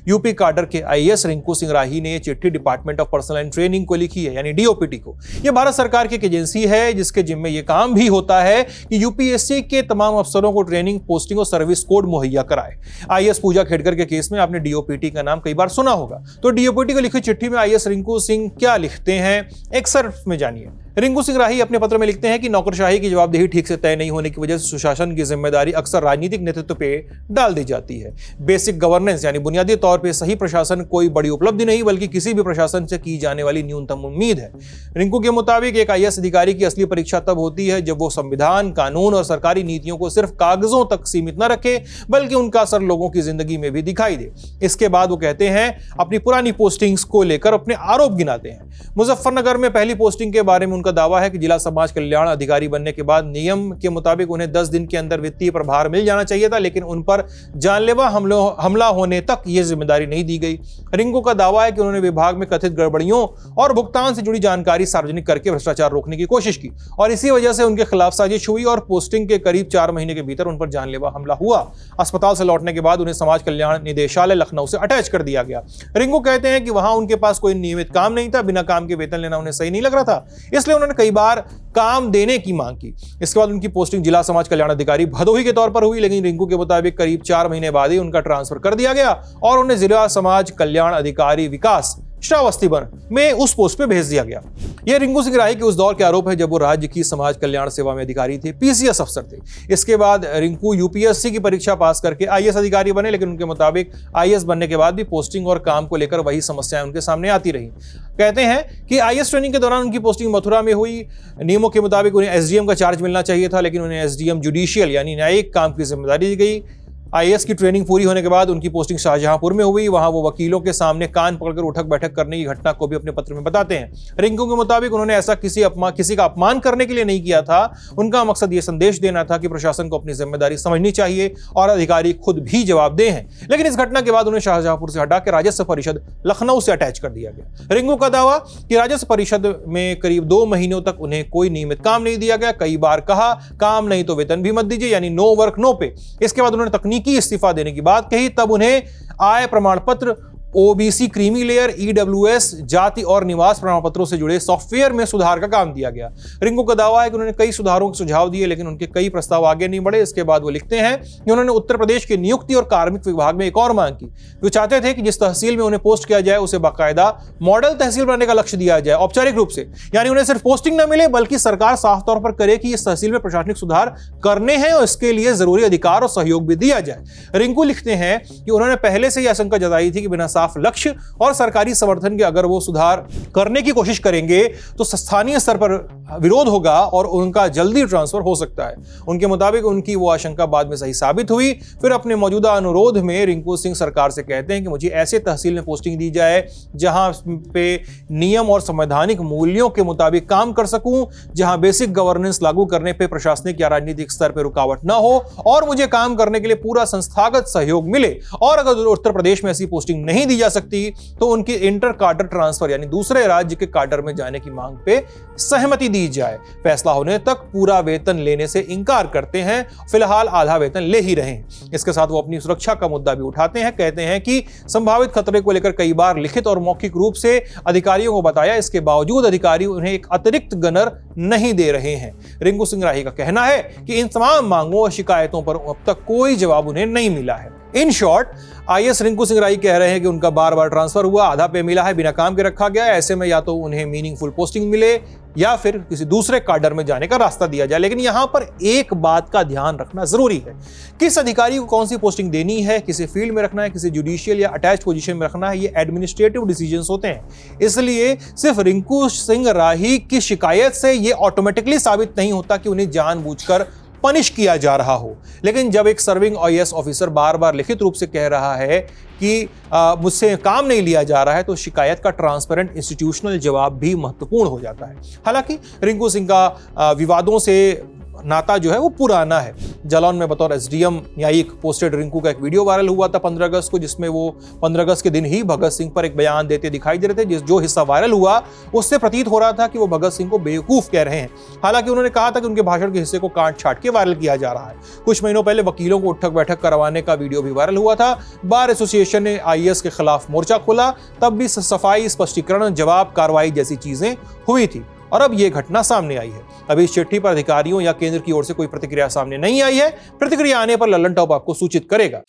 UP cadre के IAS Rinku Singh राही ने ये चिट्ठी department of personal and training को लिखी है, यानी डीओपीटी को। यह भारत सरकार की एक एजेंसी है जिसके जिम्मे यह काम भी होता है कि यूपीएससी के तमाम अफसरों को ट्रेनिंग, पोस्टिंग और सर्विस कोड मुहैया कराए। आईएएस पूजा खेड़कर के केस में आपने डीओपीटी का नाम कई बार सुना होगा। तो डीओपीटी को लिखी चिट्ठी में आईएएस रिंकू सिंह क्या लिखते हैं, एक्सर्प्ट में जानिए। रिंकू सिंह राही अपने पत्र में लिखते हैं कि नौकरशाही की जवाबदेही ठीक से तय नहीं होने की वजह से सुशासन की जिम्मेदारी अक्सर राजनीतिक नेतृत्व पे डाल दी जाती है। बेसिक गवर्नेंस यानी बुनियादी तौर पे सही प्रशासन कोई बड़ी उपलब्धि नहीं बल्कि किसी भी प्रशासन से की जाने वाली न्यूनतम उम्मीद है। रिंकू के मुताबिक एक आईएएस अधिकारी की असली परीक्षा तब होती है जब वो संविधान, कानून और सरकारी नीतियों को सिर्फ कागजों तक सीमित न रखे बल्कि उनका असर लोगों की जिंदगी में भी दिखाई दे। इसके बाद वो कहते हैं अपनी पुरानी पोस्टिंग्स को लेकर अपने आरोप गिनाते हैं। मुजफ्फरनगर में पहली पोस्टिंग के बारे में उनका दावा है कि जिला समाज कल्याण अधिकारी बनने के बाद नियम के मुताबिक उन्हें 10 दिन के अंदर वित्तीय प्रभार मिल जाना चाहिए था, लेकिन उन पर जानलेवा हमला होने तक यह जिम्मेदारी नहीं दी गई। रिंकू का दावा है कि उन्होंने विभाग में कथित गड़बड़ियों और भुगतान से जुड़ी जानकारी सार्वजनिक करके भ्रष्टाचार रोकने की कोशिश की और इसी वजह से उनके खिलाफ साजिश हुई और पोस्टिंग के करीब 4 महीने के भीतर उन पर जानलेवा हमला हुआ। अस्पताल से लौटने के बाद उन्हें समाज कल्याण निदेशालय लखनऊ से अटैच कर दिया गया। रिंकू कहते हैं कि वहां उनके पास कोई नियमित काम नहीं था, बिना काम के वेतन लेना उन्हें सही नहीं लग रहा था, इसलिए उन्होंने कई बार काम देने की मांग की। इसके बाद उनकी पोस्टिंग जिला समाज कल्याण अधिकारी भदोही के तौर पर हुई, लेकिन रिंकू के मुताबिक करीब 4 महीने बाद ही उनका ट्रांसफर कर दिया गया और उन्हें जिला समाज कल्याण अधिकारी विकास श्रावस्तीवन में उस पोस्ट पे भेज दिया गया। यह रिंकू सिंह राही के उस दौर के आरोप है जब वो राज्य की समाज कल्याण सेवा में अधिकारी थे, पीसीएस अफसर थे। इसके बाद रिंकू यूपीएससी की परीक्षा पास करके आईएएस अधिकारी बने, लेकिन उनके मुताबिक आईएएस बनने के बाद भी पोस्टिंग और काम को लेकर वही समस्याएं उनके सामने आती रही। कहते हैं कि आईएएस ट्रेनिंग के दौरान उनकी पोस्टिंग मथुरा में हुई। नियमों के मुताबिक उन्हें एसडीएम का चार्ज मिलना चाहिए था, लेकिन उन्हें एसडीएम जुडिशियल यानी न्यायिक काम की जिम्मेदारी दी गई। आईएएस की ट्रेनिंग पूरी होने के बाद उनकी पोस्टिंग शाहजहांपुर में हुई। वहां वो वकीलों के सामने कान पकड़कर उठक बैठक करने की घटना को भी अपने पत्र में बताते हैं। रिंकू के मुताबिक उन्होंने ऐसा किसी का अपमान करने के लिए नहीं किया था। उनका मकसद ये संदेश देना था कि प्रशासन को अपनी जिम्मेदारी समझनी चाहिए और अधिकारी खुद भी जवाबदेह हैं। लेकिन इस घटना के बाद उन्हें शाहजहांपुर से हटा के राजस्व परिषद लखनऊ से अटैच कर दिया गया। रिंकू का दावा कि राजस्व परिषद में करीब 2 महीनों तक उन्हें कोई नियमित काम नहीं दिया गया। कई बार कहा काम नहीं तो वेतन भी मत दीजिए, यानी नो वर्क नो पे। इसके बाद उन्होंने तकनीकी इस्तीफा देने की बात कही। तब उन्हें आय प्रमाण पत्र, ओबीसी क्रीमी लेयर, ईडब्ल्यूएस, जाति और निवास प्रमाण पत्रों से जुड़े सॉफ्टवेयर में सुधार का काम दिया गया। रिंकू का दावा है कि उन्होंने कई सुधारों के सुझाव दिए, लेकिन उनके कई प्रस्ताव आगे नहीं बढ़े। इसके बाद वो लिखते हैं कि उन्होंने उत्तर प्रदेश के नियुक्ति और कार्मिक विभाग में एक और मांग की। वो चाहते थे कि जिस तहसील में उन्हें पोस्ट किया जाए उसे बाकायदा मॉडल तहसील बनाने का लक्ष्य दिया जाए, औपचारिक रूप से, यानी उन्हें सिर्फ पोस्टिंग न मिले बल्कि सरकार साफ तौर पर करे कि इस तहसील में प्रशासनिक सुधार करने हैं और इसके लिए जरूरी अधिकार और सहयोग भी दिया जाए। रिंकू लिखते हैं कि उन्होंने पहले से ही आशंका जताई थी कि बिना साफ लक्ष्य और सरकारी समर्थन के अगर वो सुधार करने की कोशिश करेंगे तो स्थानीय स्तर पर विरोध होगा और उनका जल्दी ट्रांसफर हो सकता है। उनके मुताबिक उनकी वो आशंका बाद में सही साबित हुई। फिर अपने मौजूदा अनुरोध में रिंकू सिंह सरकार से कहते हैं कि मुझे ऐसे तहसील में पोस्टिंग दी जाए जहां पे नियम और संवैधानिक मूल्यों के मुताबिक काम कर सकूं, जहां बेसिक गवर्नेंस लागू करने पे प्रशासनिक या राजनीतिक स्तर पर रुकावट ना हो और मुझे काम करने के लिए पूरा संस्थागत सहयोग मिले। और अगर उत्तर प्रदेश में ऐसी पोस्टिंग नहीं दी जा सकती तो उनकी इंटर काडर ट्रांसफर यानी दूसरे राज्य के काडर में जाने की मांग पे सहमति दी जाए। फैसला होने तक पूरा वेतन लेने से इंकार करते हैं, फिलहाल आधा वेतन ले ही रहे हैं। इसके साथ वो अपनी सुरक्षा का मुद्दा भी उठाते हैं। कहते हैं कि संभावित खतरे को लेकर कई बार लिखित और मौखिक रूप से अधिकारियों को बताया, इसके बावजूद अधिकारी उन्हें एक अतिरिक्त गनर नहीं दे रहे हैं। रिंकू सिंह राही का कहना है कि इन तमाम मांगों और शिकायतों पर अब तक कोई जवाब उन्हें नहीं मिला है। In short, IAS Rinku Singh Rahi कह रहे हैं कि उनका बार बार ट्रांसफर हुआ, आधा पे मिला है, बिना काम के रखा गया है। ऐसे में या तो उन्हें मीनिंगफुल पोस्टिंग मिले या फिर किसी दूसरे काडर में जाने का रास्ता दिया जाए। लेकिन यहां पर एक बात का ध्यान रखना जरूरी है, किस अधिकारी को कौन सी पोस्टिंग देनी है, किसी फील्ड में रखना है, किसी जुडिशियल या अटैच पोजीशन में रखना है, ये एडमिनिस्ट्रेटिव डिसीजंस होते हैं। इसलिए सिर्फ रिंकू सिंह राही की शिकायत से ये ऑटोमेटिकली साबित नहीं होता कि उन्हें जानबूझकर पनिश किया जा रहा हो। लेकिन जब एक सर्विंग आईएएस ऑफिसर बार बार लिखित रूप से कह रहा है कि मुझसे काम नहीं लिया जा रहा है, तो शिकायत का ट्रांसपेरेंट इंस्टीट्यूशनल जवाब भी महत्वपूर्ण हो जाता है। हालांकि रिंकू सिंह का विवादों से नाता जो है वो पुराना है। जालौन में बतौर एसडीएम न्यायिक पोस्टेड रिंकू का एक वीडियो वायरल हुआ था 15 अगस्त को, जिसमें वो 15 अगस्त के दिन ही भगत सिंह पर एक बयान देते दिखाई दे रहे थे। जो हिस्सा वायरल हुआ उससे प्रतीत हो रहा था कि वो भगत सिंह को बेवकूफ कह रहे हैं। हालांकि उन्होंने कहा था कि उनके भाषण के हिस्से को काट छाट के वायरल किया जा रहा है। कुछ महीनों पहले वकीलों को उठक बैठक करवाने का वीडियो भी वायरल हुआ था। बार एसोसिएशन ने आईएएस के खिलाफ मोर्चा खोला, तब भी सफाई, स्पष्टीकरण, जवाब, कार्रवाई जैसी चीजें हुई थी और अब यह घटना सामने आई है। अभी इस चिट्ठी पर अधिकारियों या केंद्र की ओर से कोई प्रतिक्रिया सामने नहीं आई है। प्रतिक्रिया आने पर लल्लन टॉप आपको सूचित करेगा।